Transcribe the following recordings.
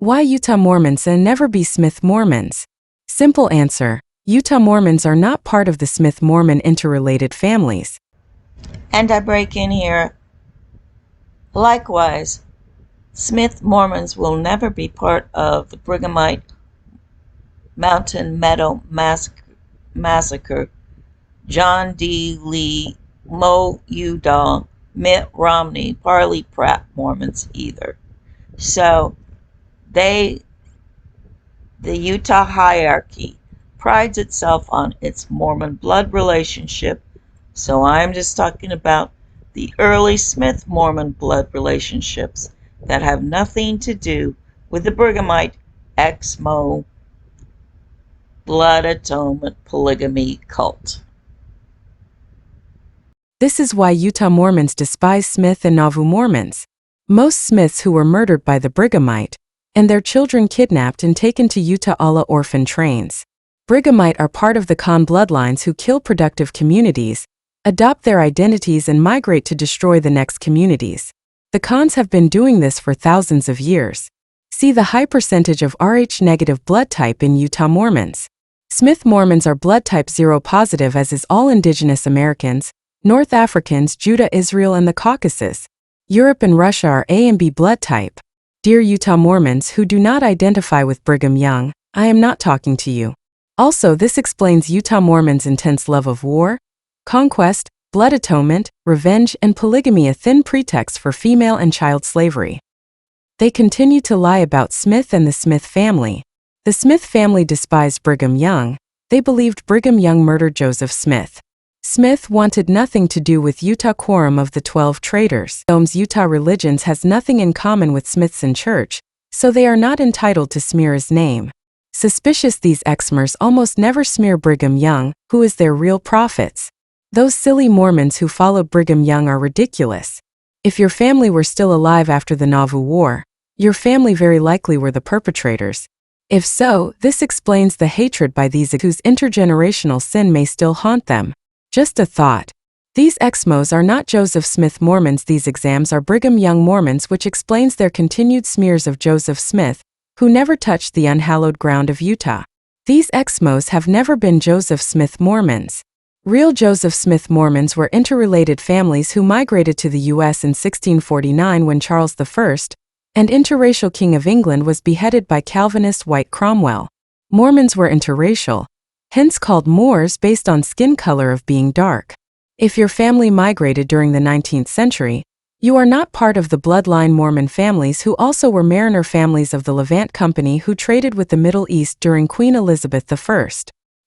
Why Utah Mormons and never be Smith Mormons? Simple answer: Utah Mormons are not part of the Smith-Mormon interrelated families. And I break in here. Likewise, Smith Mormons will never be part of the Brighamite Mountain Meadow Massacre, John D. Lee, Mo Udall, Mitt Romney, Parley Pratt Mormons either. So the Utah hierarchy prides itself on its Mormon blood relationship. So I'm just talking about the early Smith Mormon blood relationships that have nothing to do with the Brighamite ExMo Blood Atonement polygamy cult. This is why Utah Mormons despise Smith and Nauvoo Mormons. Most Smiths who were murdered by the Brighamite, and their children kidnapped and taken to Utah Allah orphan trains. Brighamite are part of the Khan bloodlines who kill productive communities, adopt their identities and migrate to destroy the next communities. The Khans have been doing this for thousands of years. See the high percentage of Rh-negative blood type in Utah Mormons. Smith Mormons are blood type 0 positive, as is all indigenous Americans, North Africans, Judah, Israel, and the Caucasus. Europe and Russia are A and B blood type. Dear Utah Mormons who do not identify with Brigham Young, I am not talking to you. Also, this explains Utah Mormons' intense love of war, conquest, blood atonement, revenge, and polygamy, a thin pretext for female and child slavery. They continue to lie about Smith and the Smith family. The Smith family despised Brigham Young. They believed Brigham Young murdered Joseph Smith. Smith wanted nothing to do with Utah Quorum of the 12 Traders. Utah religions has nothing in common with Smithson Church, so they are not entitled to smear his name. Suspicious, these ExMors almost never smear Brigham Young, who is their real prophets. Those silly Mormons who followed Brigham Young are ridiculous. If your family were still alive after the Nauvoo War, your family very likely were the perpetrators. If so, this explains the hatred by these whose intergenerational sin may still haunt them. Just a thought. These ExMos are not Joseph Smith Mormons. These exams are Brigham Young Mormons, which explains their continued smears of Joseph Smith, who never touched the unhallowed ground of Utah. These ExMos have never been Joseph Smith Mormons. Real Joseph Smith Mormons were interrelated families who migrated to the U.S. in 1649 when Charles I, an interracial king of England, was beheaded by Calvinist white Cromwell. Mormons were interracial, hence called Moors, based on skin color of being dark. If your family migrated during the 19th century, you are not part of the bloodline Mormon families who also were mariner families of the Levant Company who traded with the Middle East during Queen Elizabeth I.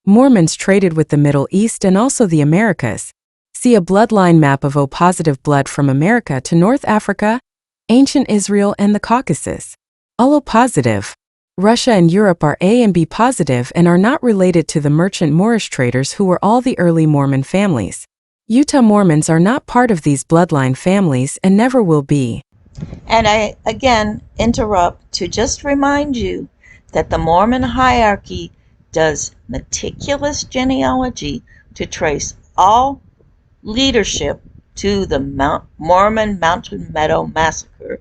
Mormons traded with the Middle East and also the Americas. See a bloodline map of O-positive blood from America to North Africa, ancient Israel, and the Caucasus. All O-positive. Russia and Europe are A and B positive and are not related to the merchant Moorish traders who were all the early Mormon families. Utah Mormons are not part of these bloodline families and never will be. And I again interrupt to just remind you that the Mormon hierarchy does meticulous genealogy to trace all leadership to the Mormon Mountain Meadow Massacre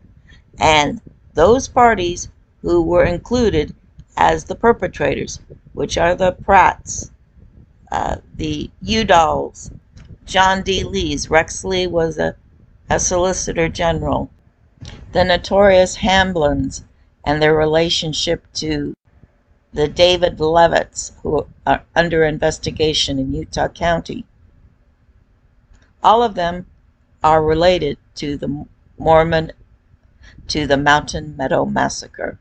and those parties who were included as the perpetrators, which are the Pratts, the Udalls, John D. Lees. Rex Lee was a Solicitor General. The notorious Hamblins and their relationship to the David Levitts, who are under investigation in Utah County. All of them are related to the Mountain Meadow Massacre.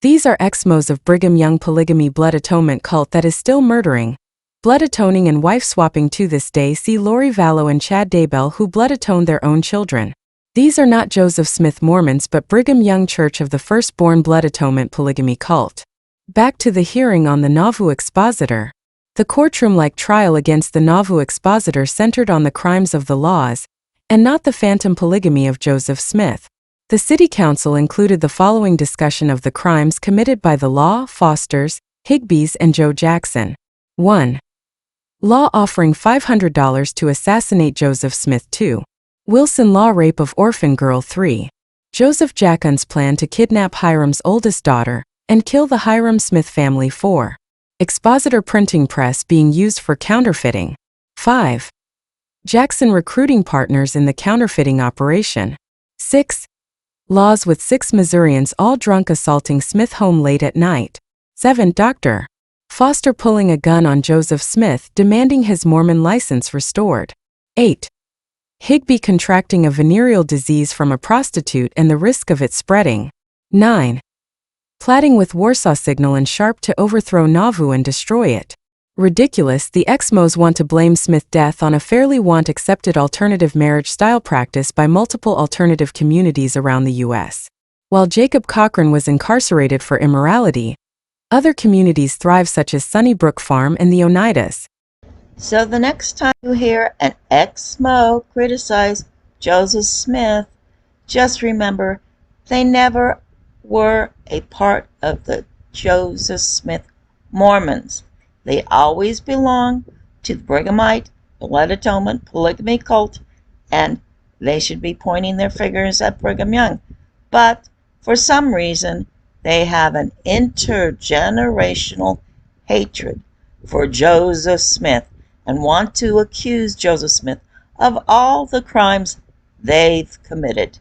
These are ExMos of Brigham Young polygamy blood atonement cult that is still murdering, blood atoning, and wife swapping to this day. See Lori Vallow and Chad Daybell, who blood atoned their own children. These are not Joseph Smith Mormons but Brigham Young Church of the Firstborn blood atonement polygamy cult. Back to the hearing on the Nauvoo expositor. The courtroom-like trial against the Nauvoo expositor centered on the crimes of the laws, and not the phantom polygamy of Joseph Smith. The city council included the following discussion of the crimes committed by the Law, Fosters, Higbees, and Joe Jackson. 1. Law offering $500 to assassinate Joseph Smith. 2. Wilson Law rape of orphan girl. 3. Joseph Jacob's plan to kidnap Hiram's oldest daughter and kill the Hiram Smith family. 4. Expositor printing press being used for counterfeiting. 5. Jackson recruiting partners in the counterfeiting operation. 6. Laws with 6 Missourians all drunk assaulting Smith home late at night. 7. Dr. Foster pulling a gun on Joseph Smith demanding his Mormon license restored. 8. Higby contracting a venereal disease from a prostitute and the risk of it spreading. 9. Plotting with Warsaw Signal and Sharp to overthrow Nauvoo and destroy it. Ridiculous. The ExMos want to blame Smith death on a fairly accepted alternative marriage style practice by multiple alternative communities around the U.S. While Jacob Cochran was incarcerated for immorality, other communities thrive, such as Sunnybrook Farm and the Oneidas. So the next time you hear an ExMo criticize Joseph Smith, just remember they never were a part of the Joseph Smith Mormons. They always belong to the Brighamite, Blood Atonement, polygamy cult, and they should be pointing their fingers at Brigham Young. But for some reason, they have an intergenerational hatred for Joseph Smith and want to accuse Joseph Smith of all the crimes they've committed.